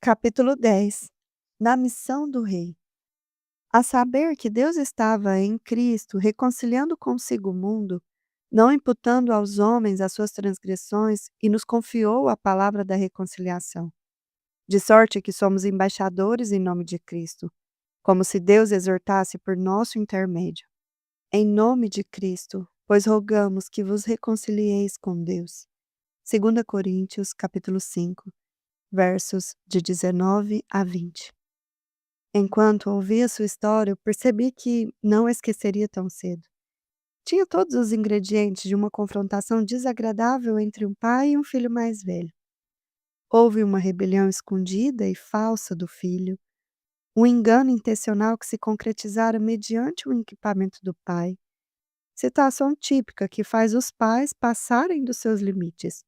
Capítulo 10. Na missão do rei. A saber que Deus estava em Cristo reconciliando consigo o mundo, não imputando aos homens as suas transgressões, e nos confiou a palavra da reconciliação. De sorte que somos embaixadores em nome de Cristo, como se Deus exortasse por nosso intermédio. Em nome de Cristo, pois rogamos que vos reconcilieis com Deus. 2 Coríntios, capítulo 5, versos de 19 a 20. Enquanto ouvia sua história, eu percebi que não a esqueceria tão cedo. Tinha todos os ingredientes de uma confrontação desagradável entre um pai e um filho mais velho. Houve uma rebelião escondida e falsa do filho, um engano intencional que se concretizara mediante o equipamento do pai. Situação típica que faz os pais passarem dos seus limites.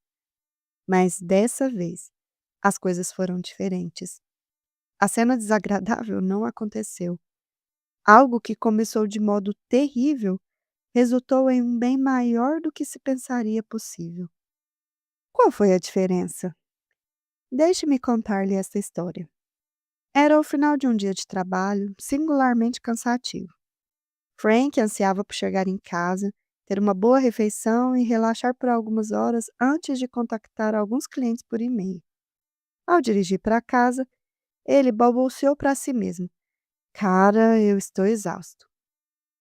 Mas dessa vez, as coisas foram diferentes. A cena desagradável não aconteceu. Algo que começou de modo terrível resultou em um bem maior do que se pensaria possível. Qual foi a diferença? Deixe-me contar-lhe esta história. Era o final de um dia de trabalho singularmente cansativo. Frank ansiava por chegar em casa, ter uma boa refeição e relaxar por algumas horas antes de contactar alguns clientes por e-mail. Ao dirigir para casa, ele balbuciou para si mesmo: Cara, eu estou exausto.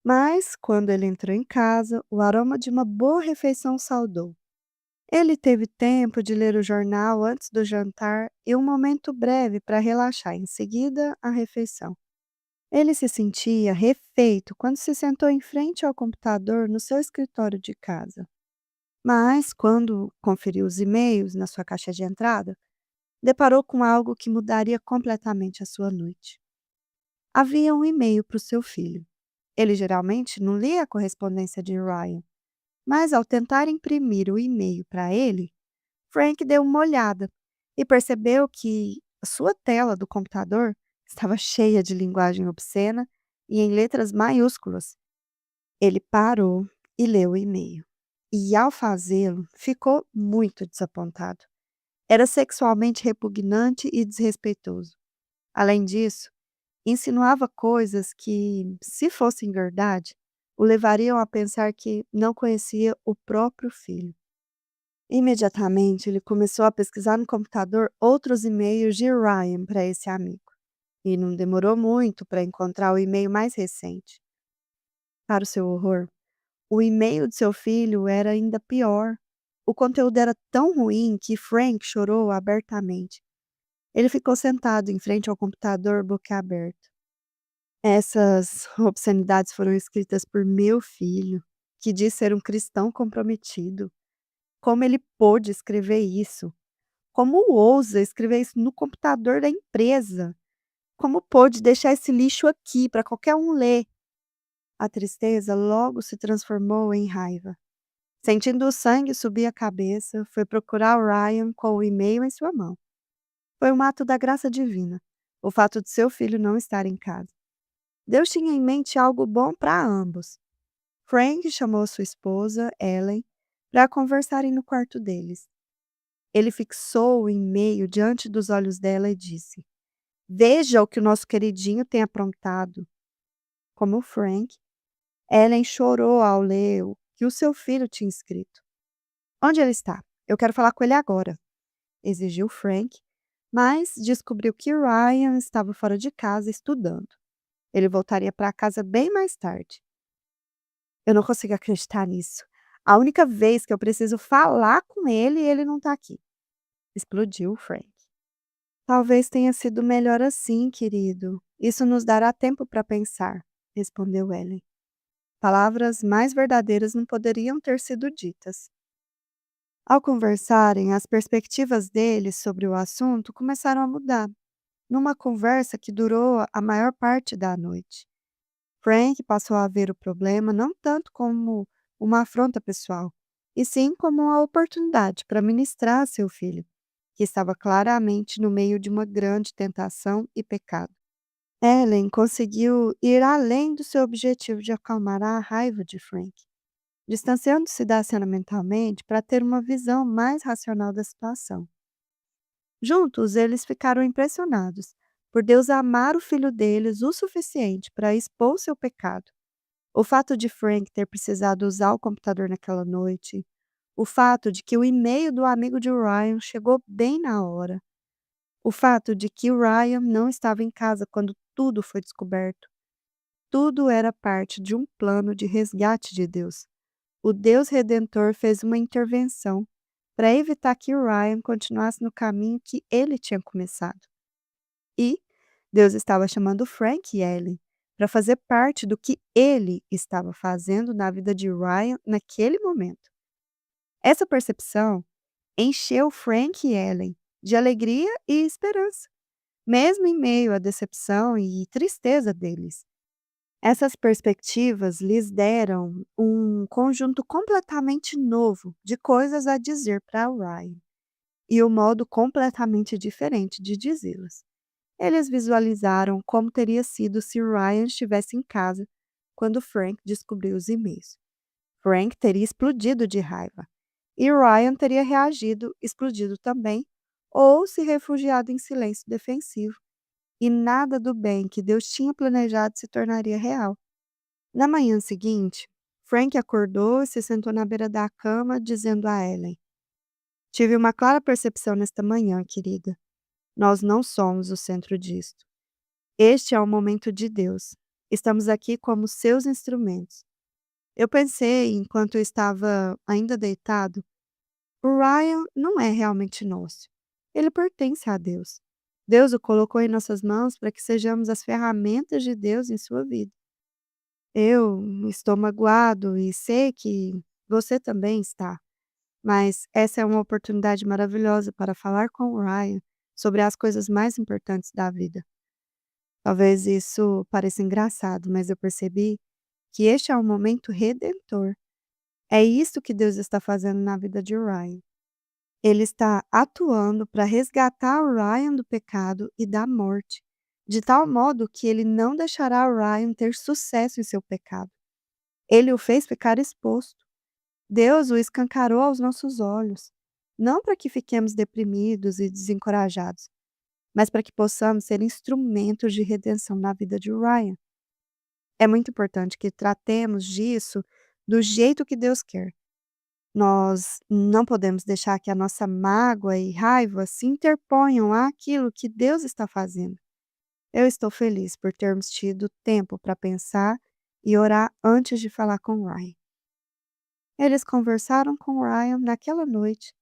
Mas, quando ele entrou em casa, o aroma de uma boa refeição o saudou. Ele teve tempo de ler o jornal antes do jantar e um momento breve para relaxar, em seguida, a refeição. Ele se sentia refeito quando se sentou em frente ao computador no seu escritório de casa. Mas, quando conferiu os e-mails na sua caixa de entrada, deparou com algo que mudaria completamente a sua noite. Havia um e-mail para o seu filho. Ele geralmente não lia a correspondência de Ryan, mas ao tentar imprimir o e-mail para ele, Frank deu uma olhada e percebeu que a sua tela do computador estava cheia de linguagem obscena e em letras maiúsculas. Ele parou e leu o e-mail. E ao fazê-lo, ficou muito desapontado. Era sexualmente repugnante e desrespeitoso. Além disso, insinuava coisas que, se fossem verdade, o levariam a pensar que não conhecia o próprio filho. Imediatamente, ele começou a pesquisar no computador outros e-mails de Ryan para esse amigo. E não demorou muito para encontrar o e-mail mais recente. Para o seu horror, o e-mail de seu filho era ainda pior. O conteúdo era tão ruim que Frank chorou abertamente. Ele ficou sentado em frente ao computador, boca aberta. Essas obscenidades foram escritas por meu filho, que diz ser um cristão comprometido. Como ele pôde escrever isso? Como ousa escrever isso no computador da empresa? Como pôde deixar esse lixo aqui para qualquer um ler? A tristeza logo se transformou em raiva. Sentindo o sangue subir a cabeça, foi procurar o Ryan com o e-mail em sua mão. Foi um ato da graça divina, o fato de seu filho não estar em casa. Deus tinha em mente algo bom para ambos. Frank chamou sua esposa, Ellen, para conversarem no quarto deles. Ele fixou o e-mail diante dos olhos dela e disse: Veja o que o nosso queridinho tem aprontado. Como Frank, Ellen chorou ao ler o que o seu filho tinha escrito. Onde ele está? Eu quero falar com ele agora, exigiu Frank, mas descobriu que Ryan estava fora de casa estudando. Ele voltaria para casa bem mais tarde. Eu não consigo acreditar nisso. A única vez que eu preciso falar com ele, ele não está aqui. Explodiu Frank. Talvez tenha sido melhor assim, querido. Isso nos dará tempo para pensar, respondeu Ellen. Palavras mais verdadeiras não poderiam ter sido ditas. Ao conversarem, as perspectivas deles sobre o assunto começaram a mudar, numa conversa que durou a maior parte da noite. Frank passou a ver o problema não tanto como uma afronta pessoal, e sim como uma oportunidade para ministrar a seu filho, que estava claramente no meio de uma grande tentação e pecado. Ellen conseguiu ir além do seu objetivo de acalmar a raiva de Frank, distanciando-se da cena mentalmente para ter uma visão mais racional da situação. Juntos, eles ficaram impressionados por Deus amar o filho deles o suficiente para expor seu pecado. O fato de Frank ter precisado usar o computador naquela noite, o fato de que o e-mail do amigo de Ryan chegou bem na hora, o fato de que Ryan não estava em casa quando tudo foi descoberto, tudo era parte de um plano de resgate de Deus. O Deus Redentor fez uma intervenção para evitar que Ryan continuasse no caminho que ele tinha começado. E Deus estava chamando Frank e Ellen para fazer parte do que ele estava fazendo na vida de Ryan naquele momento. Essa percepção encheu Frank e Ellen de alegria e esperança, mesmo em meio à decepção e tristeza deles. Essas perspectivas lhes deram um conjunto completamente novo de coisas a dizer para Ryan e um modo completamente diferente de dizê-las. Eles visualizaram como teria sido se Ryan estivesse em casa quando Frank descobriu os e-mails. Frank teria explodido de raiva e Ryan teria reagido, explodido também, ou se refugiado em silêncio defensivo. E nada do bem que Deus tinha planejado se tornaria real. Na manhã seguinte, Frank acordou e se sentou na beira da cama, dizendo a Ellen: Tive uma clara percepção nesta manhã, querida. Nós não somos o centro disto. Este é o momento de Deus. Estamos aqui como seus instrumentos. Eu pensei, enquanto eu estava ainda deitado, o Ryan não é realmente nosso. Ele pertence a Deus. Deus o colocou em nossas mãos para que sejamos as ferramentas de Deus em sua vida. Eu estou magoado e sei que você também está, mas essa é uma oportunidade maravilhosa para falar com o Ryan sobre as coisas mais importantes da vida. Talvez isso pareça engraçado, mas eu percebi que este é um momento redentor. É isso que Deus está fazendo na vida de Ryan. Ele está atuando para resgatar o Ryan do pecado e da morte, de tal modo que ele não deixará o Ryan ter sucesso em seu pecado. Ele o fez ficar exposto. Deus o escancarou aos nossos olhos, não para que fiquemos deprimidos e desencorajados, mas para que possamos ser instrumentos de redenção na vida de Ryan. É muito importante que tratemos disso do jeito que Deus quer. Nós não podemos deixar que a nossa mágoa e raiva se interponham àquilo que Deus está fazendo. Eu estou feliz por termos tido tempo para pensar e orar antes de falar com Ryan. Eles conversaram com Ryan naquela noite,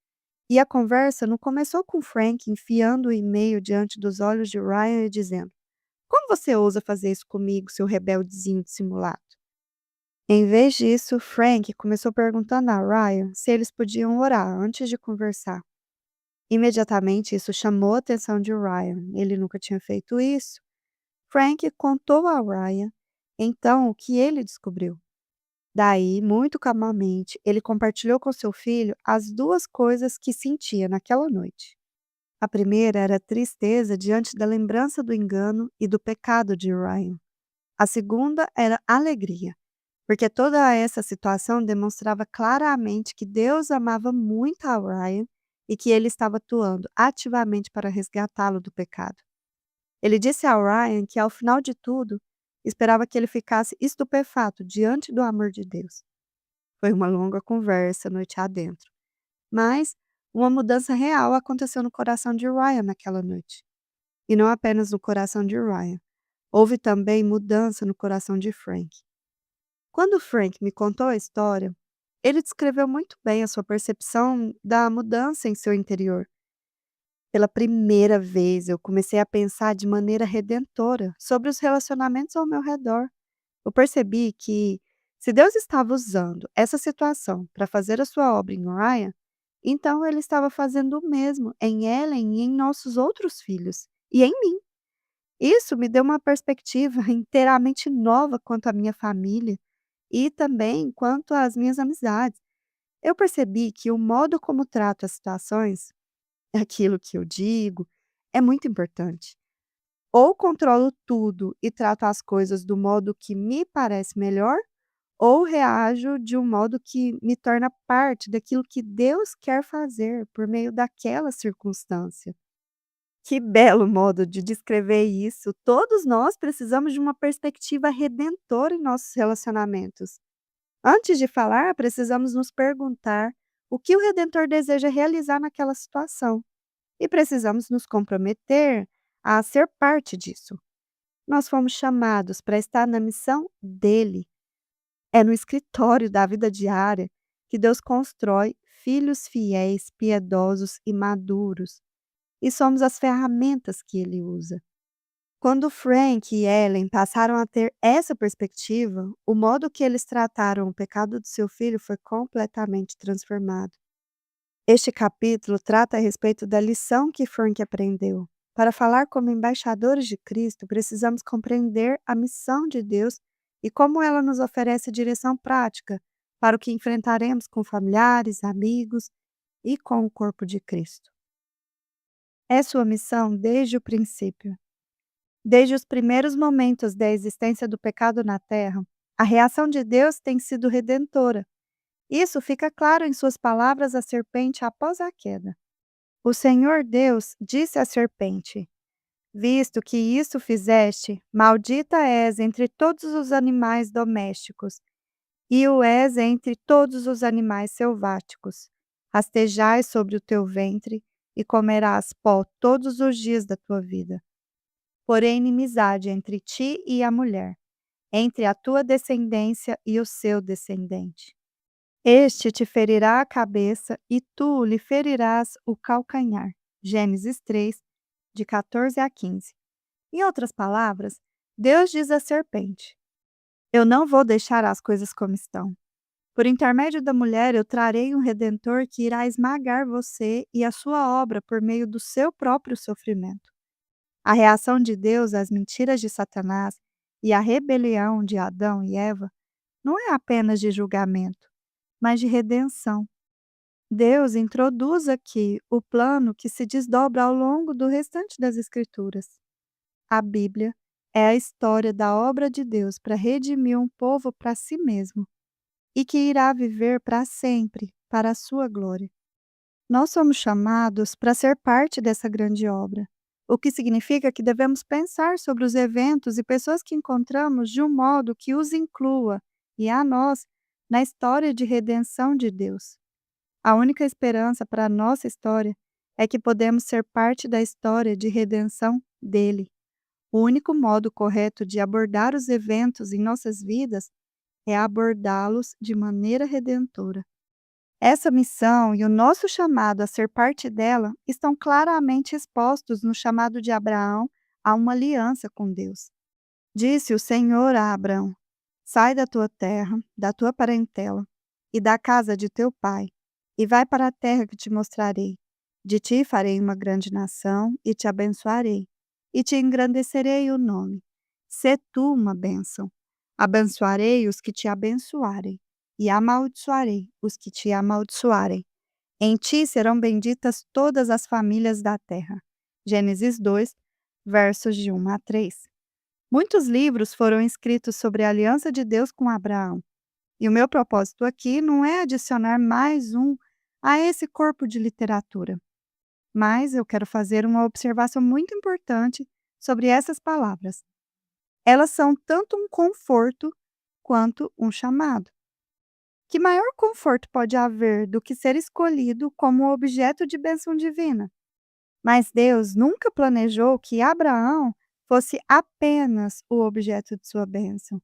e a conversa não começou com Frank enfiando o e-mail diante dos olhos de Ryan e dizendo: Como você ousa fazer isso comigo, seu rebeldezinho dissimulado? Em vez disso, Frank começou perguntando a Ryan se eles podiam orar antes de conversar. Imediatamente isso chamou a atenção de Ryan. Ele nunca tinha feito isso. Frank contou a Ryan então o que ele descobriu. Daí, muito calmamente, ele compartilhou com seu filho as duas coisas que sentia naquela noite. A primeira era a tristeza diante da lembrança do engano e do pecado de Ryan. A segunda era alegria, porque toda essa situação demonstrava claramente que Deus amava muito a Ryan e que ele estava atuando ativamente para resgatá-lo do pecado. Ele disse a Ryan que, ao final de tudo, esperava que ele ficasse estupefato diante do amor de Deus. Foi uma longa conversa noite adentro, mas uma mudança real aconteceu no coração de Ryan naquela noite. E não apenas no coração de Ryan, houve também mudança no coração de Frank. Quando Frank me contou a história, ele descreveu muito bem a sua percepção da mudança em seu interior. Pela primeira vez, eu comecei a pensar de maneira redentora sobre os relacionamentos ao meu redor. Eu percebi que, se Deus estava usando essa situação para fazer a sua obra em Ryan, então ele estava fazendo o mesmo em Ellen e em nossos outros filhos, e em mim. Isso me deu uma perspectiva inteiramente nova quanto à minha família e também quanto às minhas amizades. Eu percebi que o modo como trato as situações, aquilo que eu digo, é muito importante. Ou controlo tudo e trato as coisas do modo que me parece melhor, ou reajo de um modo que me torna parte daquilo que Deus quer fazer por meio daquela circunstância. Que belo modo de descrever isso! Todos nós precisamos de uma perspectiva redentora em nossos relacionamentos. Antes de falar, precisamos nos perguntar o que o Redentor deseja realizar naquela situação e precisamos nos comprometer a ser parte disso. Nós fomos chamados para estar na missão dele. É no escritório da vida diária que Deus constrói filhos fiéis, piedosos e maduros, e somos as ferramentas que ele usa. Quando Frank e Ellen passaram a ter essa perspectiva, o modo que eles trataram o pecado do seu filho foi completamente transformado. Este capítulo trata a respeito da lição que Frank aprendeu. Para falar como embaixadores de Cristo, precisamos compreender a missão de Deus e como ela nos oferece direção prática para o que enfrentaremos com familiares, amigos e com o corpo de Cristo. É sua missão desde o princípio. Desde os primeiros momentos da existência do pecado na Terra, a reação de Deus tem sido redentora. Isso fica claro em suas palavras à serpente após a queda. O Senhor Deus disse à serpente: Visto que isso fizeste, maldita és entre todos os animais domésticos, e o és entre todos os animais selváticos. Rastejais sobre o teu ventre, e comerás pó todos os dias da tua vida. Porém, inimizade entre ti e a mulher, entre a tua descendência e o seu descendente. Este te ferirá a cabeça e tu lhe ferirás o calcanhar. Gênesis 3, de 14 a 15. Em outras palavras, Deus diz à serpente: Eu não vou deixar as coisas como estão. Por intermédio da mulher, eu trarei um redentor que irá esmagar você e a sua obra por meio do seu próprio sofrimento. A reação de Deus às mentiras de Satanás e à rebelião de Adão e Eva não é apenas de julgamento, mas de redenção. Deus introduz aqui o plano que se desdobra ao longo do restante das Escrituras. A Bíblia é a história da obra de Deus para redimir um povo para si mesmo e que irá viver para sempre, para a sua glória. Nós somos chamados para ser parte dessa grande obra, o que significa que devemos pensar sobre os eventos e pessoas que encontramos de um modo que os inclua, e a nós, na história de redenção de Deus. A única esperança para a nossa história é que podemos ser parte da história de redenção dele. O único modo correto de abordar os eventos em nossas vidas é abordá-los de maneira redentora. Essa missão e o nosso chamado a ser parte dela estão claramente expostos no chamado de Abraão a uma aliança com Deus. Disse o Senhor a Abraão: Sai da tua terra, da tua parentela e da casa de teu pai, e vai para a terra que te mostrarei. De ti farei uma grande nação e te abençoarei, e te engrandecerei o nome. Sê tu uma bênção. Abençoarei os que te abençoarem, e amaldiçoarei os que te amaldiçoarem. Em ti serão benditas todas as famílias da terra. Gênesis 2, versos de 1 a 3. Muitos livros foram escritos sobre a aliança de Deus com Abraão. E o meu propósito aqui não é adicionar mais um a esse corpo de literatura. Mas eu quero fazer uma observação muito importante sobre essas palavras. Elas são tanto um conforto quanto um chamado. Que maior conforto pode haver do que ser escolhido como objeto de bênção divina? Mas Deus nunca planejou que Abraão fosse apenas o objeto de sua bênção.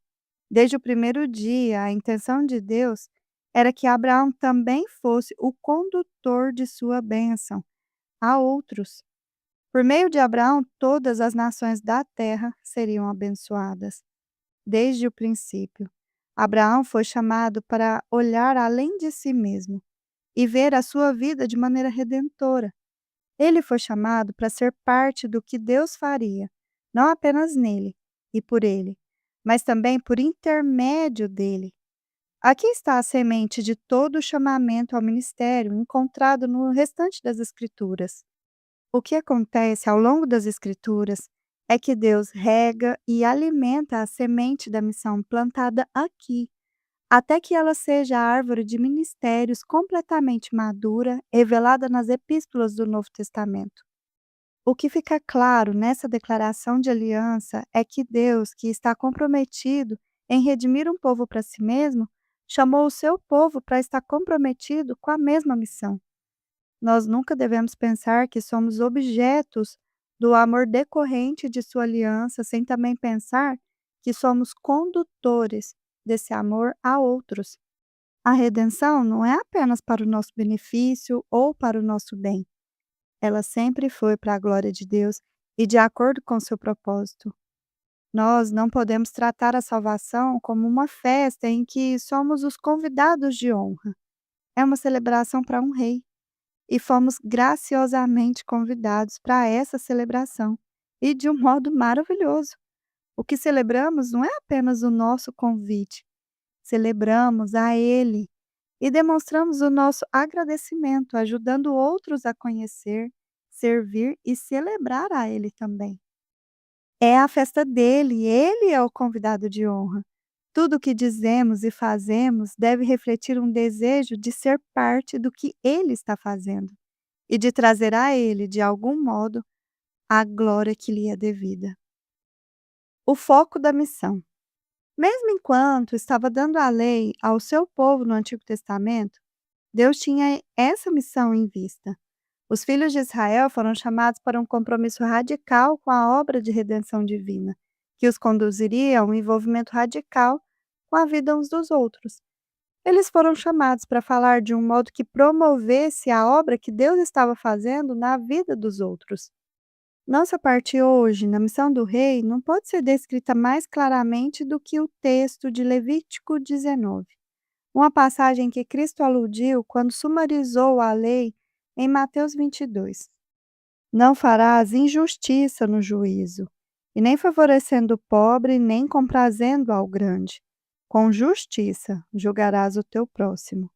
Desde o primeiro dia, a intenção de Deus era que Abraão também fosse o condutor de sua bênção a outros. Por meio de Abraão, todas as nações da terra seriam abençoadas. Desde o princípio, Abraão foi chamado para olhar além de si mesmo e ver a sua vida de maneira redentora. Ele foi chamado para ser parte do que Deus faria, não apenas nele e por ele, mas também por intermédio dele. Aqui está a semente de todo o chamamento ao ministério encontrado no restante das Escrituras. O que acontece ao longo das Escrituras é que Deus rega e alimenta a semente da missão plantada aqui, até que ela seja a árvore de ministérios completamente madura, revelada nas epístolas do Novo Testamento. O que fica claro nessa declaração de aliança é que Deus, que está comprometido em redimir um povo para si mesmo, chamou o seu povo para estar comprometido com a mesma missão. Nós nunca devemos pensar que somos objetos do amor decorrente de sua aliança, sem também pensar que somos condutores desse amor a outros. A redenção não é apenas para o nosso benefício ou para o nosso bem. Ela sempre foi para a glória de Deus e de acordo com seu propósito. Nós não podemos tratar a salvação como uma festa em que somos os convidados de honra. É uma celebração para um rei e fomos graciosamente convidados para essa celebração e de um modo maravilhoso. O que celebramos não é apenas o nosso convite, celebramos a Ele e demonstramos o nosso agradecimento, ajudando outros a conhecer, servir e celebrar a Ele também. É a festa dele, ele é o convidado de honra. Tudo o que dizemos e fazemos deve refletir um desejo de ser parte do que ele está fazendo e de trazer a ele, de algum modo, a glória que lhe é devida. O foco da missão. Mesmo enquanto estava dando a lei ao seu povo no Antigo Testamento, Deus tinha essa missão em vista. Os filhos de Israel foram chamados para um compromisso radical com a obra de redenção divina, que os conduziria a um envolvimento radical com a vida uns dos outros. Eles foram chamados para falar de um modo que promovesse a obra que Deus estava fazendo na vida dos outros. Nossa parte hoje, na missão do rei, não pode ser descrita mais claramente do que o texto de Levítico 19, uma passagem que Cristo aludiu quando sumarizou a lei em Mateus 22. Não farás injustiça no juízo, e nem favorecendo o pobre, nem comprazendo ao grande. Com justiça julgarás o teu próximo.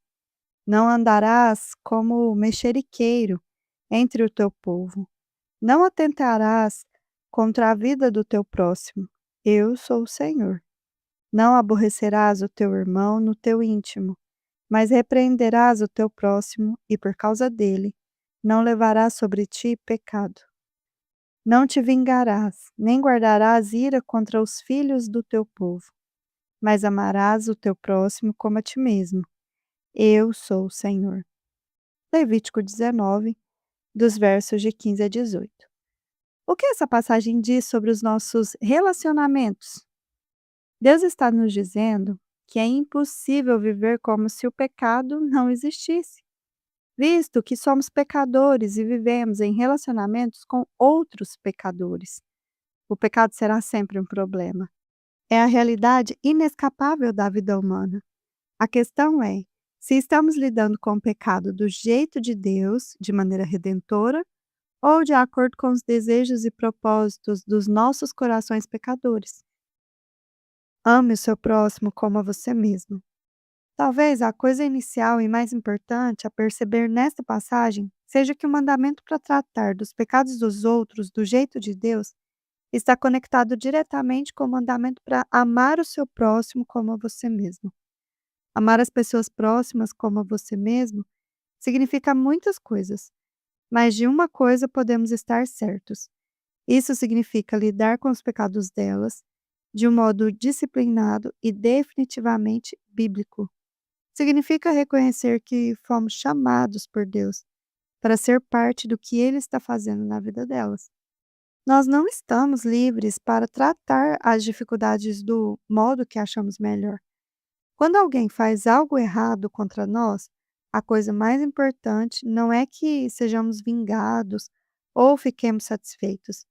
Não andarás como mexeriqueiro entre o teu povo. Não atentarás contra a vida do teu próximo. Eu sou o Senhor. Não aborrecerás o teu irmão no teu íntimo, mas repreenderás o teu próximo, e por causa dele não levarás sobre ti pecado. Não te vingarás, nem guardarás ira contra os filhos do teu povo, mas amarás o teu próximo como a ti mesmo. Eu sou o Senhor. Levítico 19, dos versos de 15 a 18. O que essa passagem diz sobre os nossos relacionamentos? Deus está nos dizendo que é impossível viver como se o pecado não existisse, visto que somos pecadores e vivemos em relacionamentos com outros pecadores. O pecado será sempre um problema. É a realidade inescapável da vida humana. A questão é se estamos lidando com o pecado do jeito de Deus, de maneira redentora, ou de acordo com os desejos e propósitos dos nossos corações pecadores. Ame o seu próximo como a você mesmo. Talvez a coisa inicial e mais importante a perceber nesta passagem seja que o mandamento para tratar dos pecados dos outros do jeito de Deus está conectado diretamente com o mandamento para amar o seu próximo como a você mesmo. Amar as pessoas próximas como a você mesmo significa muitas coisas, mas de uma coisa podemos estar certos. Isso significa lidar com os pecados delas de um modo disciplinado e definitivamente bíblico. Significa reconhecer que fomos chamados por Deus para ser parte do que Ele está fazendo na vida delas. Nós não estamos livres para tratar as dificuldades do modo que achamos melhor. Quando alguém faz algo errado contra nós, a coisa mais importante não é que sejamos vingados ou fiquemos satisfeitos,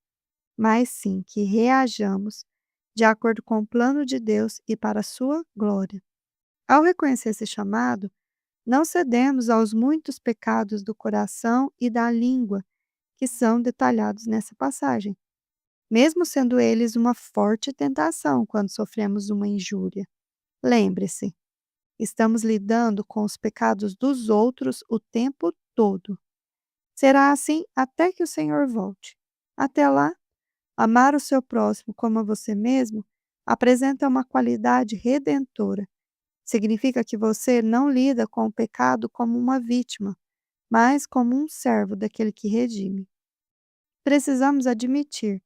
mas sim que reajamos de acordo com o plano de Deus e para a sua glória. Ao reconhecer esse chamado, não cedemos aos muitos pecados do coração e da língua que são detalhados nessa passagem, mesmo sendo eles uma forte tentação quando sofremos uma injúria. Lembre-se, estamos lidando com os pecados dos outros o tempo todo. Será assim até que o Senhor volte. Até lá, amar o seu próximo como a você mesmo apresenta uma qualidade redentora. Significa que você não lida com o pecado como uma vítima, mas como um servo daquele que redime. Precisamos admitir: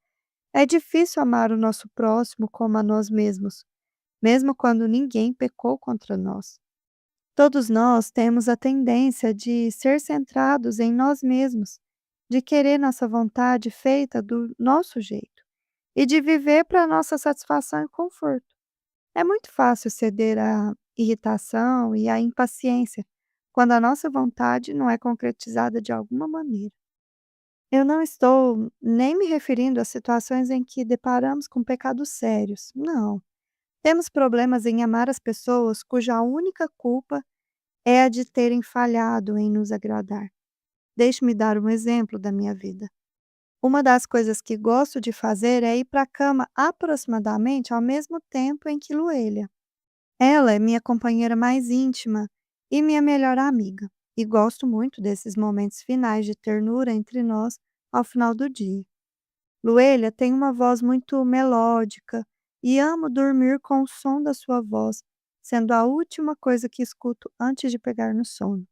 é difícil amar o nosso próximo como a nós mesmos, mesmo quando ninguém pecou contra nós. Todos nós temos a tendência de ser centrados em nós mesmos, de querer nossa vontade feita do nosso jeito e de viver para nossa satisfação e conforto. É muito fácil ceder à irritação e à impaciência quando a nossa vontade não é concretizada de alguma maneira. Eu não estou nem me referindo a situações em que deparamos com pecados sérios. Não. Temos problemas em amar as pessoas cuja única culpa é a de terem falhado em nos agradar. Deixe-me dar um exemplo da minha vida. Uma das coisas que gosto de fazer é ir para a cama aproximadamente ao mesmo tempo em que Luelha. Ela é minha companheira mais íntima e minha melhor amiga, e gosto muito desses momentos finais de ternura entre nós ao final do dia. Luelha tem uma voz muito melódica e amo dormir com o som da sua voz, sendo a última coisa que escuto antes de pegar no sono.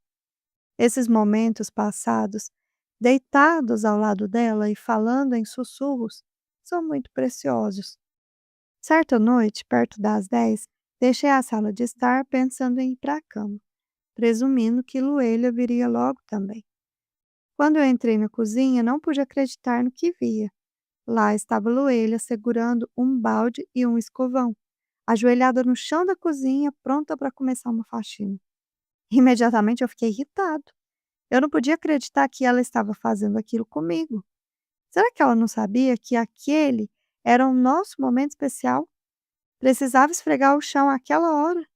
Esses momentos passados, deitados ao lado dela e falando em sussurros, são muito preciosos. Certa noite, perto das 10, deixei a sala de estar pensando em ir para a cama, presumindo que Luelha viria logo também. Quando eu entrei na cozinha, não pude acreditar no que via. Lá estava Luelha segurando um balde e um escovão, ajoelhada no chão da cozinha, pronta para começar uma faxina. Imediatamente eu fiquei irritado. Eu não podia acreditar que ela estava fazendo aquilo comigo. Será que ela não sabia que aquele era o nosso momento especial? Precisava esfregar o chão àquela hora.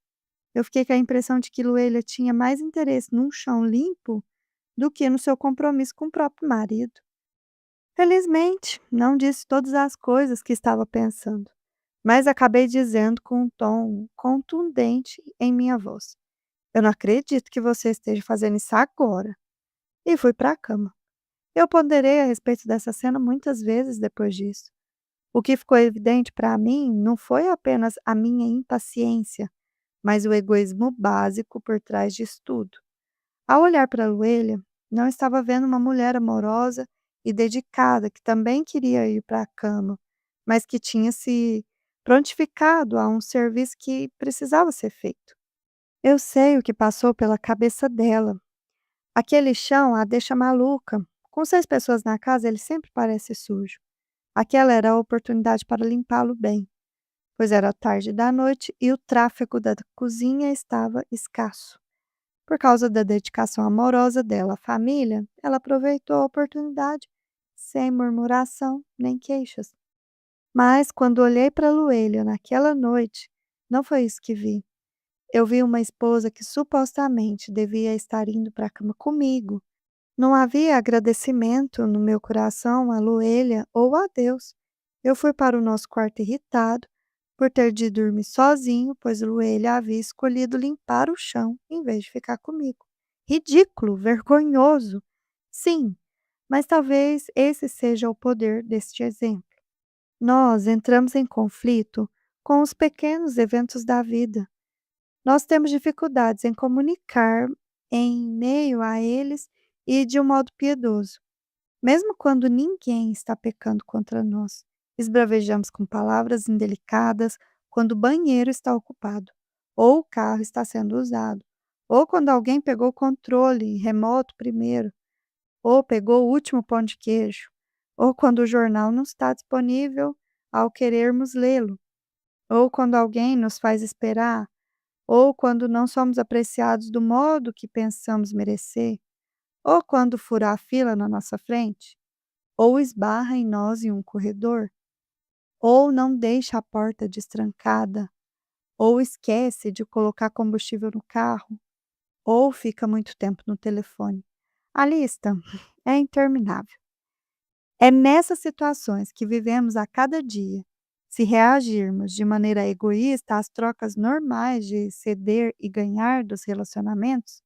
Eu fiquei com a impressão de que Luelha tinha mais interesse num chão limpo do que no seu compromisso com o próprio marido. Felizmente, não disse todas as coisas que estava pensando, mas acabei dizendo com um tom contundente em minha voz: "Eu não acredito que você esteja fazendo isso agora." E fui para a cama. Eu ponderei a respeito dessa cena muitas vezes depois disso. O que ficou evidente para mim não foi apenas a minha impaciência, mas o egoísmo básico por trás disso tudo. Ao olhar para Luelha, não estava vendo uma mulher amorosa e dedicada que também queria ir para a cama, mas que tinha se prontificado a um serviço que precisava ser feito. Eu sei o que passou pela cabeça dela. Aquele chão a deixa maluca. Com 6 pessoas na casa, ele sempre parece sujo. Aquela era a oportunidade para limpá-lo bem, pois era tarde da noite e o tráfego da cozinha estava escasso. Por causa da dedicação amorosa dela à família, ela aproveitou a oportunidade, sem murmuração nem queixas. Mas quando olhei para Luelha naquela noite, não foi isso que vi. Eu vi uma esposa que supostamente devia estar indo para a cama comigo. Não havia agradecimento no meu coração a Luelha ou a Deus. Eu fui para o nosso quarto irritado por ter de dormir sozinho, pois Luelha havia escolhido limpar o chão em vez de ficar comigo. Ridículo, vergonhoso. Sim, mas talvez esse seja o poder deste exemplo. Nós entramos em conflito com os pequenos eventos da vida. Nós temos dificuldades em comunicar em meio a eles e de um modo piedoso. Mesmo quando ninguém está pecando contra nós, esbravejamos com palavras indelicadas quando o banheiro está ocupado, ou o carro está sendo usado, ou quando alguém pegou o controle remoto primeiro, ou pegou o último pão de queijo, ou quando o jornal não está disponível ao querermos lê-lo, ou quando alguém nos faz esperar, ou quando não somos apreciados do modo que pensamos merecer, ou quando fura a fila na nossa frente, ou esbarra em nós em um corredor, ou não deixa a porta destrancada, ou esquece de colocar combustível no carro, ou fica muito tempo no telefone. A lista é interminável. É nessas situações que vivemos a cada dia. Se reagirmos de maneira egoísta às trocas normais de ceder e ganhar dos relacionamentos,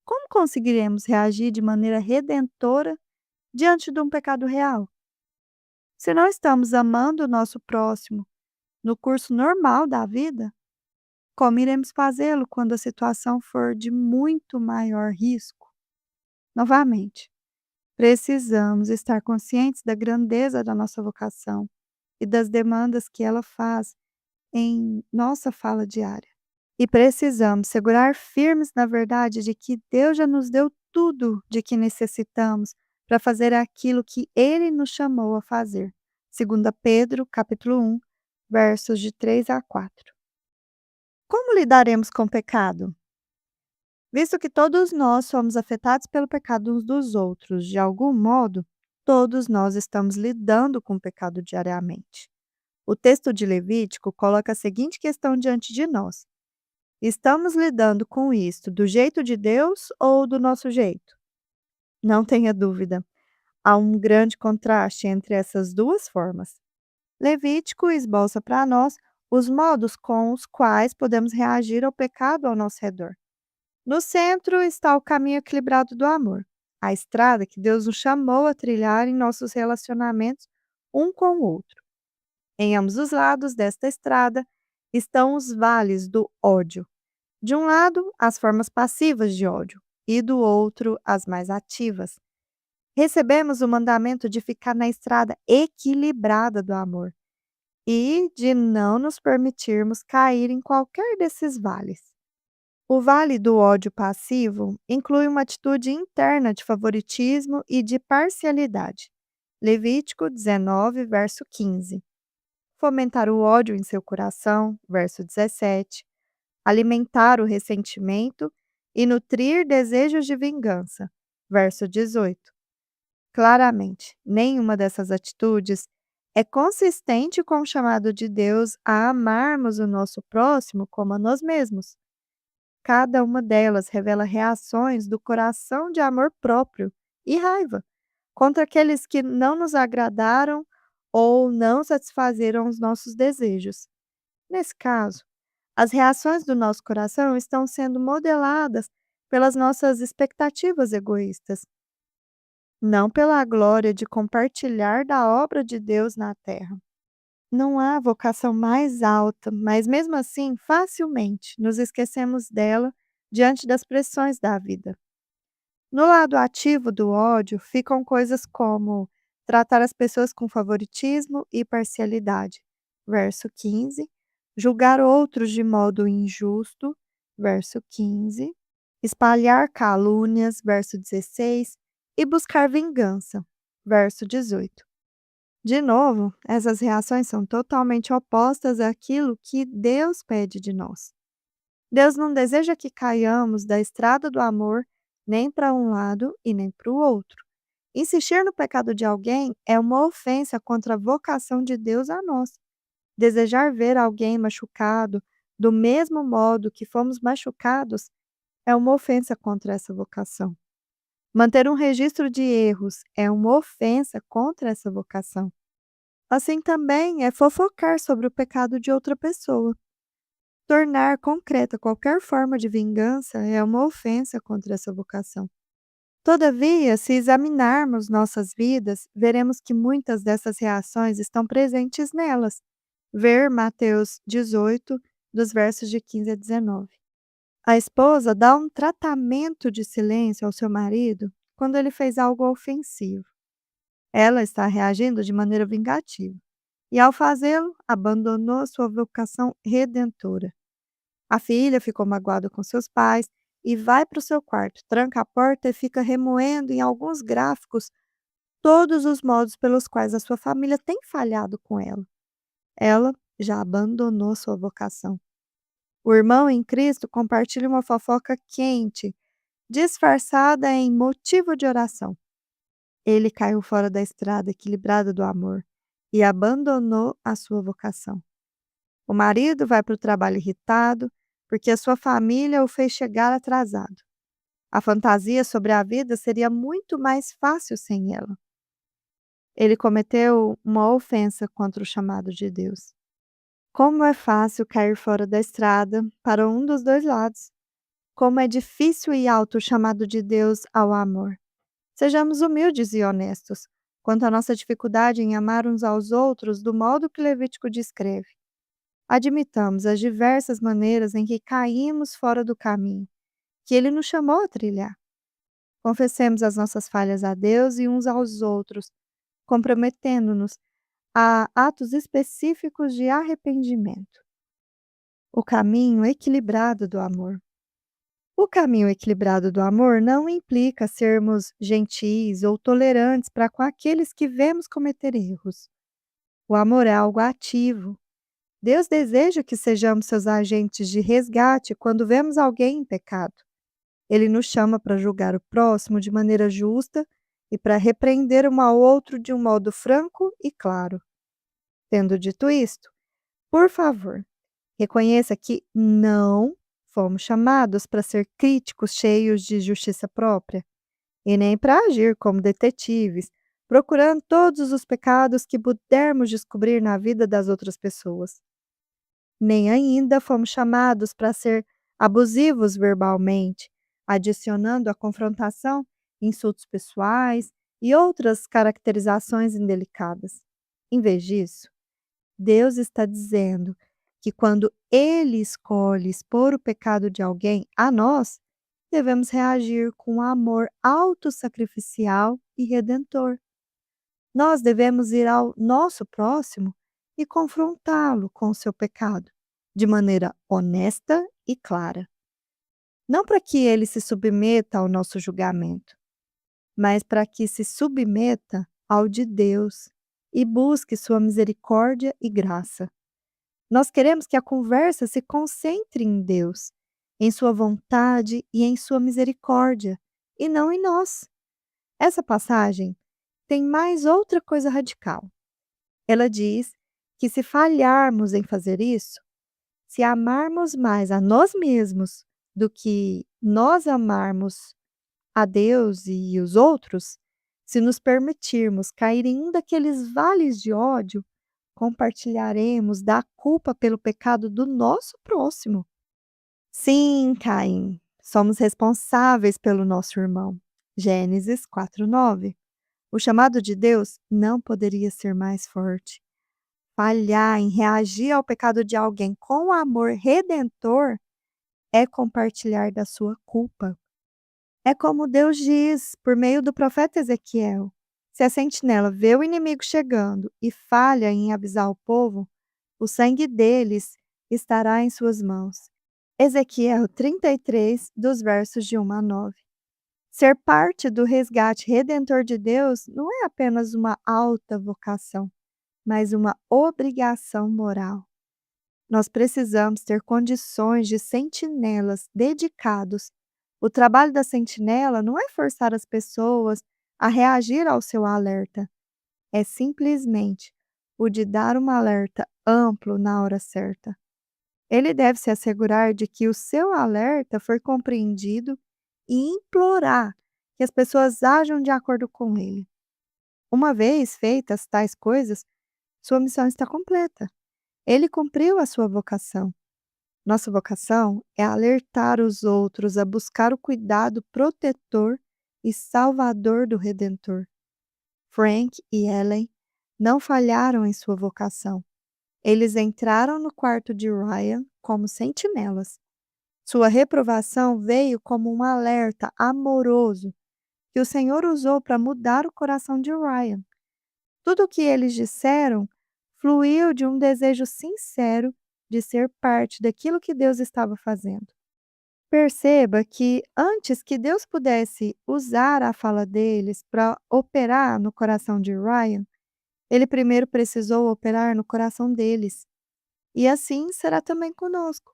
como conseguiremos reagir de maneira redentora diante de um pecado real? Se não estamos amando o nosso próximo no curso normal da vida, como iremos fazê-lo quando a situação for de muito maior risco? Novamente, Precisamos estar conscientes da grandeza da nossa vocação e das demandas que ela faz em nossa fala diária. E precisamos segurar firmes na verdade de que Deus já nos deu tudo de que necessitamos para fazer aquilo que Ele nos chamou a fazer. 2 Pedro, capítulo 1, versos de 3 a 4. Como lidaremos com o pecado? Visto que todos nós somos afetados pelo pecado uns dos outros, de algum modo, todos nós estamos lidando com o pecado diariamente. O texto de Levítico coloca a seguinte questão diante de nós: estamos lidando com isto do jeito de Deus ou do nosso jeito? Não tenha dúvida, há um grande contraste entre essas duas formas. Levítico esboça para nós os modos com os quais podemos reagir ao pecado ao nosso redor. No centro está o caminho equilibrado do amor, a estrada que Deus nos chamou a trilhar em nossos relacionamentos um com o outro. Em ambos os lados desta estrada estão os vales do ódio. De um lado, as formas passivas de ódio, e do outro, as mais ativas. Recebemos o mandamento de ficar na estrada equilibrada do amor e de não nos permitirmos cair em qualquer desses vales. O vale do ódio passivo inclui uma atitude interna de favoritismo e de parcialidade. Levítico 19, verso 15. Fomentar o ódio em seu coração, verso 17. Alimentar o ressentimento e nutrir desejos de vingança, verso 18. Claramente, nenhuma dessas atitudes é consistente com o chamado de Deus a amarmos o nosso próximo como a nós mesmos. Cada uma delas revela reações do coração de amor próprio e raiva contra aqueles que não nos agradaram ou não satisfazeram os nossos desejos. Nesse caso, as reações do nosso coração estão sendo modeladas pelas nossas expectativas egoístas, não pela glória de compartilhar da obra de Deus na terra. Não há vocação mais alta, mas mesmo assim, facilmente nos esquecemos dela diante das pressões da vida. No lado ativo do ódio ficam coisas como tratar as pessoas com favoritismo e parcialidade, verso 15, julgar outros de modo injusto, verso 15, espalhar calúnias, verso 16, e buscar vingança, verso 18. De novo, essas reações são totalmente opostas àquilo que Deus pede de nós. Deus não deseja que caiamos da estrada do amor nem para um lado e nem para o outro. Insistir no pecado de alguém é uma ofensa contra a vocação de Deus a nós. Desejar ver alguém machucado do mesmo modo que fomos machucados é uma ofensa contra essa vocação. Manter um registro de erros é uma ofensa contra essa vocação. Assim também é fofocar sobre o pecado de outra pessoa. Tornar concreta qualquer forma de vingança é uma ofensa contra essa vocação. Todavia, se examinarmos nossas vidas, veremos que muitas dessas reações estão presentes nelas. Ver Mateus 18, dos versos de 15 a 19. A esposa dá um tratamento de silêncio ao seu marido quando ele fez algo ofensivo. Ela está reagindo de maneira vingativa e, ao fazê-lo, abandonou sua vocação redentora. A filha ficou magoada com seus pais e vai para o seu quarto, tranca a porta e fica remoendo em alguns gráficos todos os modos pelos quais a sua família tem falhado com ela. Ela já abandonou sua vocação. O irmão em Cristo compartilha uma fofoca quente, disfarçada em motivo de oração. Ele caiu fora da estrada equilibrada do amor e abandonou a sua vocação. O marido vai para o trabalho irritado porque a sua família o fez chegar atrasado. A fantasia sobre a vida seria muito mais fácil sem ela. Ele cometeu uma ofensa contra o chamado de Deus. Como é fácil cair fora da estrada para um dos dois lados. Como é difícil e alto o chamado de Deus ao amor. Sejamos humildes e honestos quanto à nossa dificuldade em amar uns aos outros do modo que Levítico descreve. Admitamos as diversas maneiras em que caímos fora do caminho, que ele nos chamou a trilhar. Confessemos as nossas falhas a Deus e uns aos outros, comprometendo-nos a atos específicos de arrependimento. O caminho equilibrado do amor. O caminho equilibrado do amor não implica sermos gentis ou tolerantes para com aqueles que vemos cometer erros. O amor é algo ativo. Deus deseja que sejamos seus agentes de resgate quando vemos alguém em pecado. Ele nos chama para julgar o próximo de maneira justa e para repreender um ao outro de um modo franco e claro. Tendo dito isto, por favor, reconheça que não fomos chamados para ser críticos cheios de justiça própria e nem para agir como detetives, procurando todos os pecados que pudermos descobrir na vida das outras pessoas. Nem ainda fomos chamados para ser abusivos verbalmente, adicionando à confrontação insultos pessoais e outras caracterizações indelicadas. Em vez disso, Deus está dizendo que quando Ele escolhe expor o pecado de alguém a nós, devemos reagir com amor autossacrificial e redentor. Nós devemos ir ao nosso próximo e confrontá-lo com o seu pecado, de maneira honesta e clara. Não para que ele se submeta ao nosso julgamento, mas para que se submeta ao de Deus e busque sua misericórdia e graça. Nós queremos que a conversa se concentre em Deus, em sua vontade e em sua misericórdia, e não em nós. Essa passagem tem mais outra coisa radical. Ela diz que se falharmos em fazer isso, se amarmos mais a nós mesmos do que nós amarmos a Deus e os outros, se nos permitirmos cair em um daqueles vales de ódio, compartilharemos da culpa pelo pecado do nosso próximo. Sim, Caim, somos responsáveis pelo nosso irmão. Gênesis 4:9. O chamado de Deus não poderia ser mais forte. Falhar em reagir ao pecado de alguém com amor redentor é compartilhar da sua culpa. É como Deus diz por meio do profeta Ezequiel: se a sentinela vê o inimigo chegando e falha em avisar o povo, o sangue deles estará em suas mãos. Ezequiel 33, dos versos de 1 a 9. Ser parte do resgate redentor de Deus não é apenas uma alta vocação, mas uma obrigação moral. Nós precisamos ter condições de sentinelas dedicados. O trabalho da sentinela não é forçar as pessoas a reagir ao seu alerta, é simplesmente o de dar um alerta amplo na hora certa. Ele deve se assegurar de que o seu alerta foi compreendido e implorar que as pessoas ajam de acordo com ele. Uma vez feitas tais coisas, sua missão está completa. Ele cumpriu a sua vocação. Nossa vocação é alertar os outros a buscar o cuidado protetor e salvador do Redentor. Frank e Ellen não falharam em sua vocação. Eles entraram no quarto de Ryan como sentinelas. Sua reprovação veio como um alerta amoroso que o Senhor usou para mudar o coração de Ryan. Tudo o que eles disseram fluiu de um desejo sincero de ser parte daquilo que Deus estava fazendo. Perceba que antes que Deus pudesse usar a fala deles para operar no coração de Ryan, ele primeiro precisou operar no coração deles. E assim será também conosco.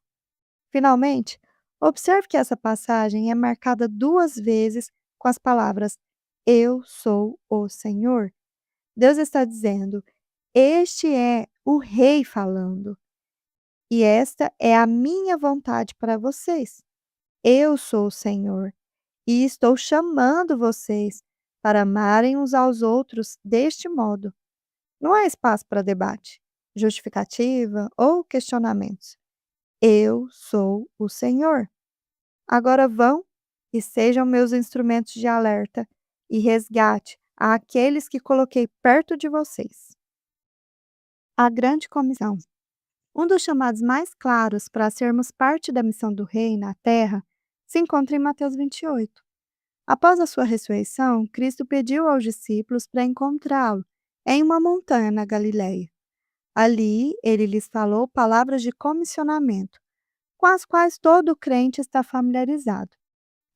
Finalmente, observe que essa passagem é marcada 2 vezes com as palavras Eu sou o Senhor. Deus está dizendo: Este é o Rei falando. E esta é a minha vontade para vocês. Eu sou o Senhor e estou chamando vocês para amarem uns aos outros deste modo. Não há espaço para debate, justificativa ou questionamentos. Eu sou o Senhor. Agora vão e sejam meus instrumentos de alerta e resgate àqueles que coloquei perto de vocês. A Grande Comissão. Um dos chamados mais claros para sermos parte da missão do Rei na Terra se encontra em Mateus 28. Após a sua ressurreição, Cristo pediu aos discípulos para encontrá-lo em uma montanha na Galileia. Ali, ele lhes falou palavras de comissionamento, com as quais todo crente está familiarizado.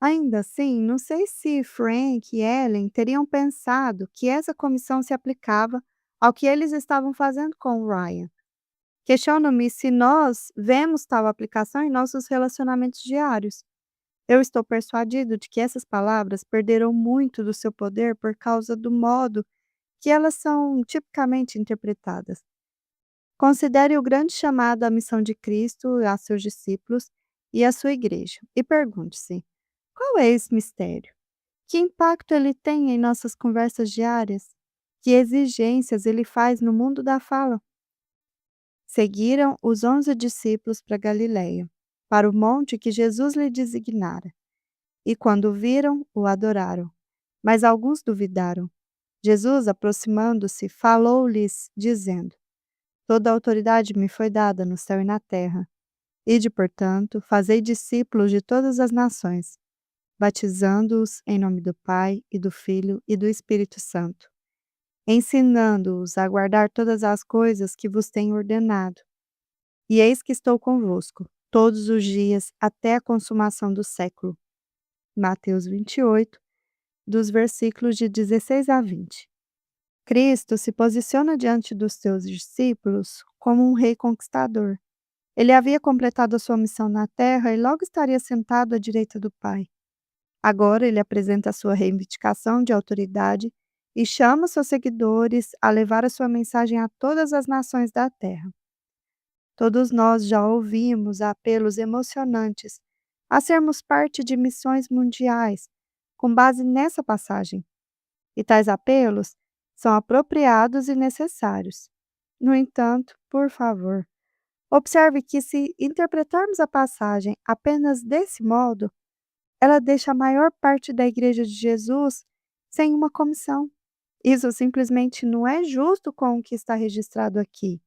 Ainda assim, não sei se Frank e Ellen teriam pensado que essa comissão se aplicava ao que eles estavam fazendo com o Ryan. Questiono-me se nós vemos tal aplicação em nossos relacionamentos diários. Eu estou persuadido de que essas palavras perderam muito do seu poder por causa do modo que elas são tipicamente interpretadas. Considere o grande chamado à missão de Cristo a seus discípulos e à sua igreja e pergunte-se: qual é esse mistério? Que impacto ele tem em nossas conversas diárias? Que exigências ele faz no mundo da fala? Seguiram os 11 discípulos para Galiléia, para o monte que Jesus lhe designara. E quando o viram, o adoraram. Mas alguns duvidaram. Jesus, aproximando-se, falou-lhes, dizendo: toda a autoridade me foi dada no céu e na terra. Ide, portanto, fazei discípulos de todas as nações, batizando-os em nome do Pai, e do Filho e do Espírito Santo, ensinando-os a guardar todas as coisas que vos tenho ordenado. E eis que estou convosco todos os dias até a consumação do século. Mateus 28, dos versículos de 16 a 20. Cristo se posiciona diante dos seus discípulos como um rei conquistador. Ele havia completado a sua missão na terra e logo estaria sentado à direita do Pai. Agora ele apresenta a sua reivindicação de autoridade e chama seus seguidores a levar a sua mensagem a todas as nações da terra. Todos nós já ouvimos apelos emocionantes a sermos parte de missões mundiais, com base nessa passagem. E tais apelos são apropriados e necessários. No entanto, por favor, observe que se interpretarmos a passagem apenas desse modo, ela deixa a maior parte da Igreja de Jesus sem uma comissão. Isso simplesmente não é justo com o que está registrado aqui.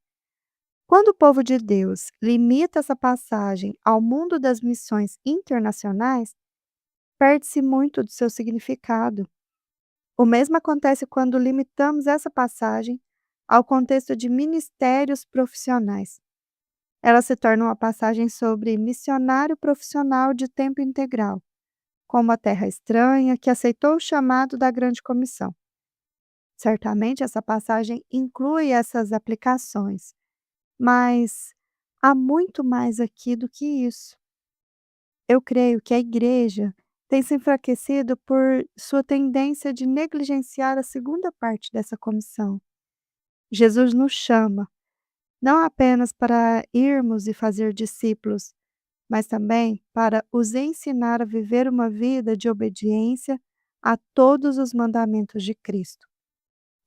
Quando o povo de Deus limita essa passagem ao mundo das missões internacionais, perde-se muito do seu significado. O mesmo acontece quando limitamos essa passagem ao contexto de ministérios profissionais. Ela se torna uma passagem sobre missionário profissional de tempo integral, como a terra estranha que aceitou o chamado da grande comissão. Certamente essa passagem inclui essas aplicações, mas há muito mais aqui do que isso. Eu creio que a igreja tem se enfraquecido por sua tendência de negligenciar a segunda parte dessa comissão. Jesus nos chama, não apenas para irmos e fazer discípulos, mas também para os ensinar a viver uma vida de obediência a todos os mandamentos de Cristo.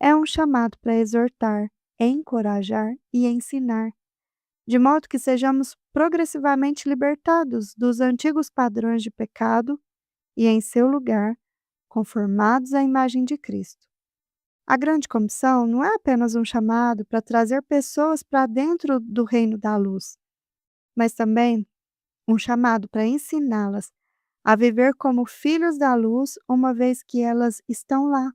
É um chamado para exortar, encorajar e ensinar, de modo que sejamos progressivamente libertados dos antigos padrões de pecado e, em seu lugar, conformados à imagem de Cristo. A grande comissão não é apenas um chamado para trazer pessoas para dentro do reino da luz, mas também um chamado para ensiná-las a viver como filhos da luz, uma vez que elas estão lá.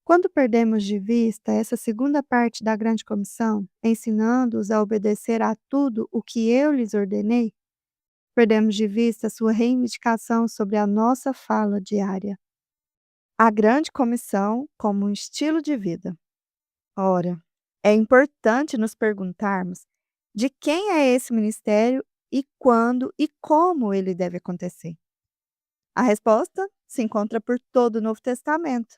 Quando perdemos de vista essa segunda parte da grande comissão, ensinando-os a obedecer a tudo o que eu lhes ordenei, perdemos de vista sua reivindicação sobre a nossa fala diária. A grande comissão como um estilo de vida. Ora, é importante nos perguntarmos de quem é esse ministério e quando e como ele deve acontecer. A resposta se encontra por todo o Novo Testamento.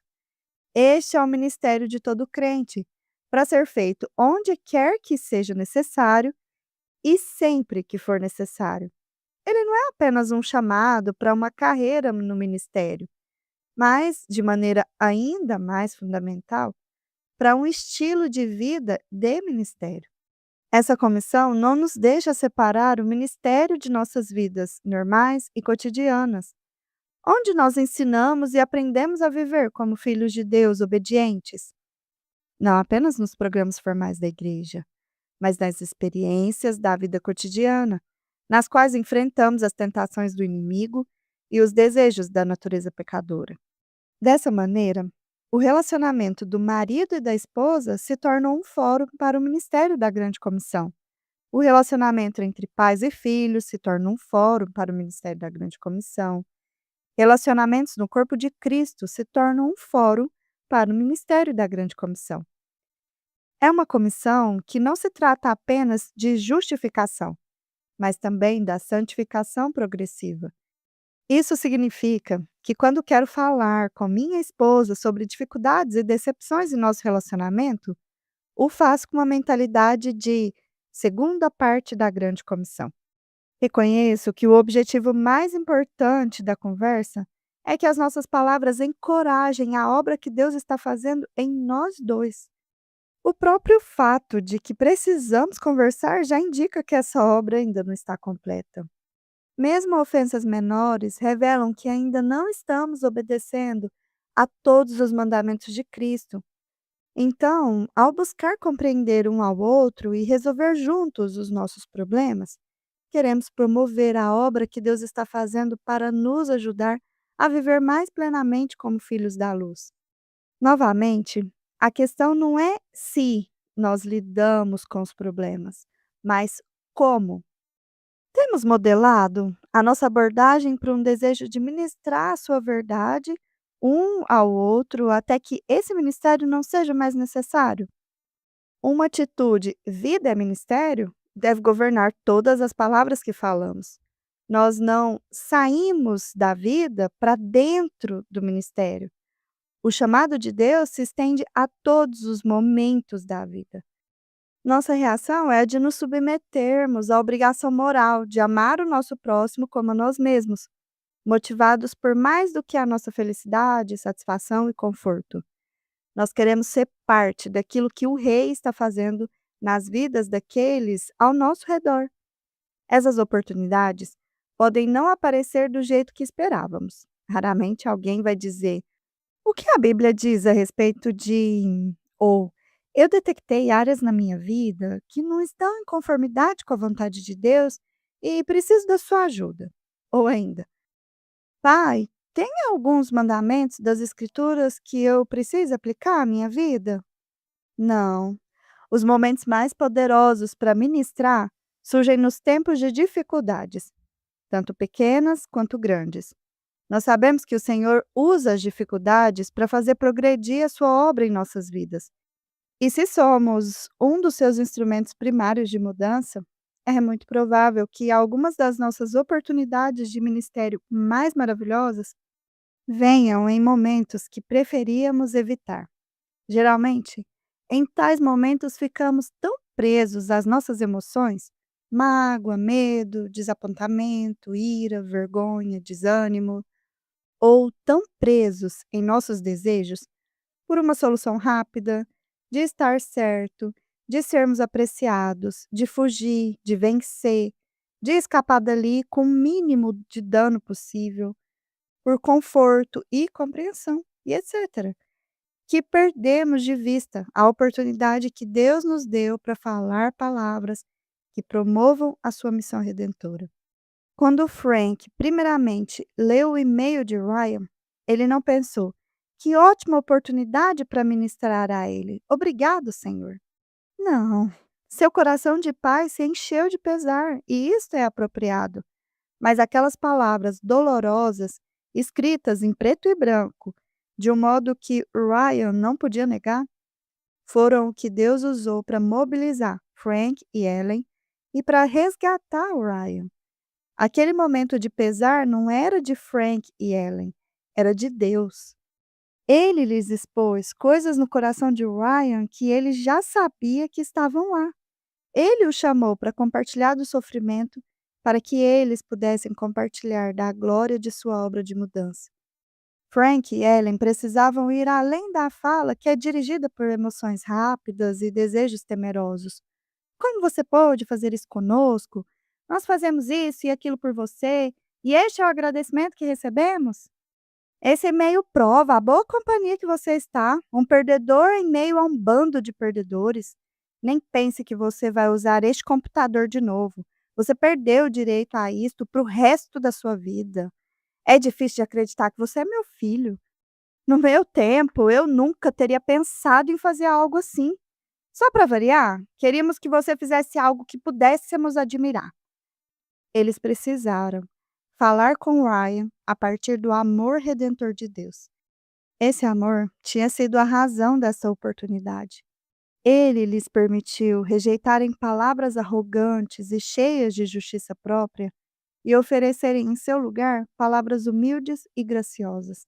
Este é o ministério de todo crente, para ser feito onde quer que seja necessário e sempre que for necessário. Ele não é apenas um chamado para uma carreira no ministério, mas, de maneira ainda mais fundamental, para um estilo de vida de ministério. Essa comissão não nos deixa separar o ministério de nossas vidas normais e cotidianas, onde nós ensinamos e aprendemos a viver como filhos de Deus obedientes, não apenas nos programas formais da igreja, mas nas experiências da vida cotidiana, nas quais enfrentamos as tentações do inimigo e os desejos da natureza pecadora. Dessa maneira, o relacionamento do marido e da esposa se torna um fórum para o ministério da Grande Comissão. O relacionamento entre pais e filhos se torna um fórum para o ministério da Grande Comissão. Relacionamentos no corpo de Cristo se tornam um fórum para o ministério da Grande Comissão. É uma comissão que não se trata apenas de justificação, mas também da santificação progressiva. Isso significa que, quando quero falar com minha esposa sobre dificuldades e decepções em nosso relacionamento, o faço com uma mentalidade de segunda parte da Grande Comissão. Reconheço que o objetivo mais importante da conversa é que as nossas palavras encorajem a obra que Deus está fazendo em nós dois. O próprio fato de que precisamos conversar já indica que essa obra ainda não está completa. Mesmo ofensas menores revelam que ainda não estamos obedecendo a todos os mandamentos de Cristo. Então, ao buscar compreender um ao outro e resolver juntos os nossos problemas, queremos promover a obra que Deus está fazendo para nos ajudar a viver mais plenamente como filhos da luz. Novamente, a questão não é se nós lidamos com os problemas, mas como. Temos modelado a nossa abordagem para um desejo de ministrar a sua verdade um ao outro até que esse ministério não seja mais necessário? Uma atitude vida é ministério deve governar todas as palavras que falamos. Nós não saímos da vida para dentro do ministério. O chamado de Deus se estende a todos os momentos da vida. Nossa reação é a de nos submetermos à obrigação moral de amar o nosso próximo como a nós mesmos, motivados por mais do que a nossa felicidade, satisfação e conforto. Nós queremos ser parte daquilo que o Rei está fazendo nas vidas daqueles ao nosso redor. Essas oportunidades podem não aparecer do jeito que esperávamos. Raramente alguém vai dizer: "O que a Bíblia diz a respeito de?" Ou "Eu detectei áreas na minha vida que não estão em conformidade com a vontade de Deus e preciso da sua ajuda." Ou ainda: "Pai, tem alguns mandamentos das Escrituras que eu preciso aplicar à minha vida?" Não. Os momentos mais poderosos para ministrar surgem nos tempos de dificuldades, tanto pequenas quanto grandes. Nós sabemos que o Senhor usa as dificuldades para fazer progredir a sua obra em nossas vidas. E se somos um dos seus instrumentos primários de mudança, é muito provável que algumas das nossas oportunidades de ministério mais maravilhosas venham em momentos que preferíamos evitar. Geralmente, em tais momentos ficamos tão presos às nossas emoções, mágoa, medo, desapontamento, ira, vergonha, desânimo, ou tão presos em nossos desejos por uma solução rápida, de estar certo, de sermos apreciados, de fugir, de vencer, de escapar dali com o mínimo de dano possível, por conforto e compreensão, e etc. Que perdemos de vista a oportunidade que Deus nos deu para falar palavras que promovam a sua missão redentora. Quando Frank, primeiramente, leu o e-mail de Ryan, ele não pensou: "Que ótima oportunidade para ministrar a ele. Obrigado, Senhor." Não. Seu coração de pai se encheu de pesar, e isto é apropriado. Mas aquelas palavras dolorosas, escritas em preto e branco, de um modo que Ryan não podia negar, foram o que Deus usou para mobilizar Frank e Ellen e para resgatar o Ryan. Aquele momento de pesar não era de Frank e Ellen, era de Deus. Ele lhes expôs coisas no coração de Ryan que ele já sabia que estavam lá. Ele o chamou para compartilhar do sofrimento, para que eles pudessem compartilhar da glória de sua obra de mudança. Frank e Ellen precisavam ir além da fala que é dirigida por emoções rápidas e desejos temerosos. "Como você pôde fazer isso conosco? Nós fazemos isso e aquilo por você, e este é o agradecimento que recebemos?" Esse e-mail prova a boa companhia que você está, um perdedor em meio a um bando de perdedores. Nem pense que você vai usar este computador de novo. Você perdeu o direito a isto para o resto da sua vida. É difícil de acreditar que você é meu filho. No meu tempo, eu nunca teria pensado em fazer algo assim. Só para variar, queríamos que você fizesse algo que pudéssemos admirar. Eles precisaram falar com Ryan a partir do amor redentor de Deus. Esse amor tinha sido a razão dessa oportunidade. Ele lhes permitiu rejeitarem palavras arrogantes e cheias de justiça própria e oferecerem em seu lugar palavras humildes e graciosas.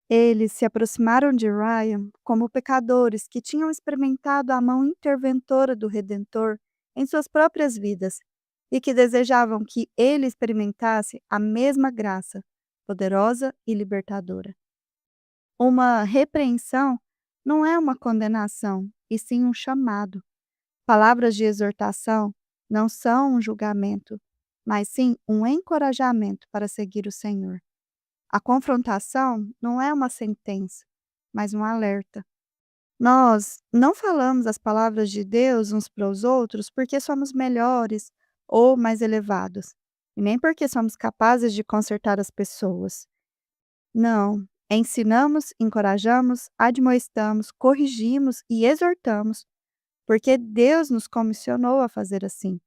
Eles se aproximaram de Ryan como pecadores que tinham experimentado a mão interventora do Redentor em suas próprias vidas e que desejavam que ele experimentasse a mesma graça, poderosa e libertadora. Uma repreensão não é uma condenação, e sim um chamado. Palavras de exortação não são um julgamento, mas sim um encorajamento para seguir o Senhor. A confrontação não é uma sentença, mas um alerta. Nós não falamos as palavras de Deus uns para os outros porque somos melhores ou mais elevados, e nem porque somos capazes de consertar as pessoas. Não, ensinamos, encorajamos, admoestamos, corrigimos e exortamos, porque Deus nos comissionou a fazer assim.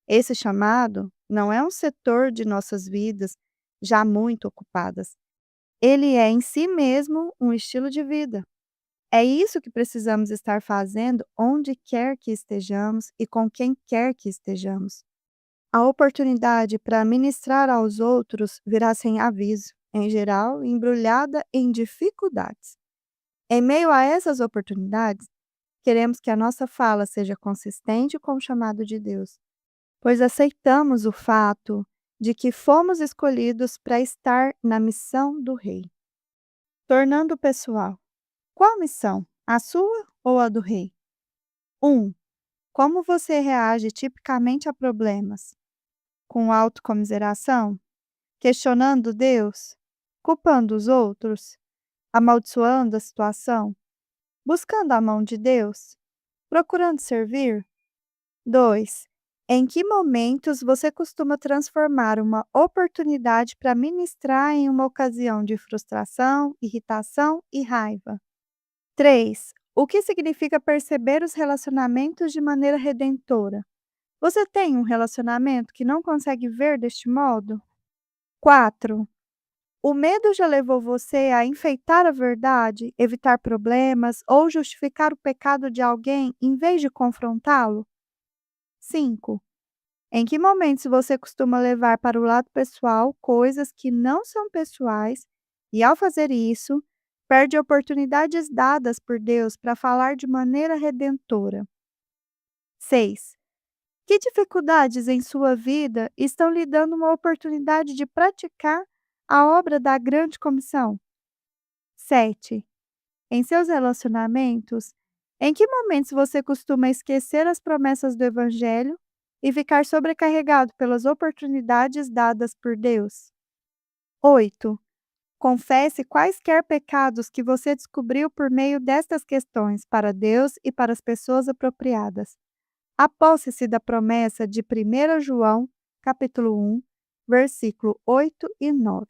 Esse chamado não é um setor de nossas vidas já muito ocupadas. Ele é em si mesmo um estilo de vida. É isso que precisamos estar fazendo onde quer que estejamos e com quem quer que estejamos. A oportunidade para ministrar aos outros virá sem aviso, em geral, embrulhada em dificuldades. Em meio a essas oportunidades, queremos que a nossa fala seja consistente com o chamado de Deus, pois aceitamos o fato de que fomos escolhidos para estar na missão do Rei. Tornando pessoal. Qual missão? A sua ou a do Rei? 1. Como você reage tipicamente a problemas? Com autocomiseração? Questionando Deus? Culpando os outros? Amaldiçoando a situação? Buscando a mão de Deus? Procurando servir? 2. Em que momentos você costuma transformar uma oportunidade para ministrar em uma ocasião de frustração, irritação e raiva? 3. O que significa perceber os relacionamentos de maneira redentora? Você tem um relacionamento que não consegue ver deste modo? 4. O medo já levou você a enfeitar a verdade, evitar problemas ou justificar o pecado de alguém em vez de confrontá-lo? 5. Em que momentos você costuma levar para o lado pessoal coisas que não são pessoais e, ao fazer isso, perde oportunidades dadas por Deus para falar de maneira redentora? 6. Que dificuldades em sua vida estão lhe dando uma oportunidade de praticar a obra da grande comissão? 7. Em seus relacionamentos, em que momentos você costuma esquecer as promessas do Evangelho e ficar sobrecarregado pelas oportunidades dadas por Deus? 8. Confesse quaisquer pecados que você descobriu por meio destas questões para Deus e para as pessoas apropriadas. Aposse-se da promessa de 1 João, capítulo 1, versículo 8 e 9.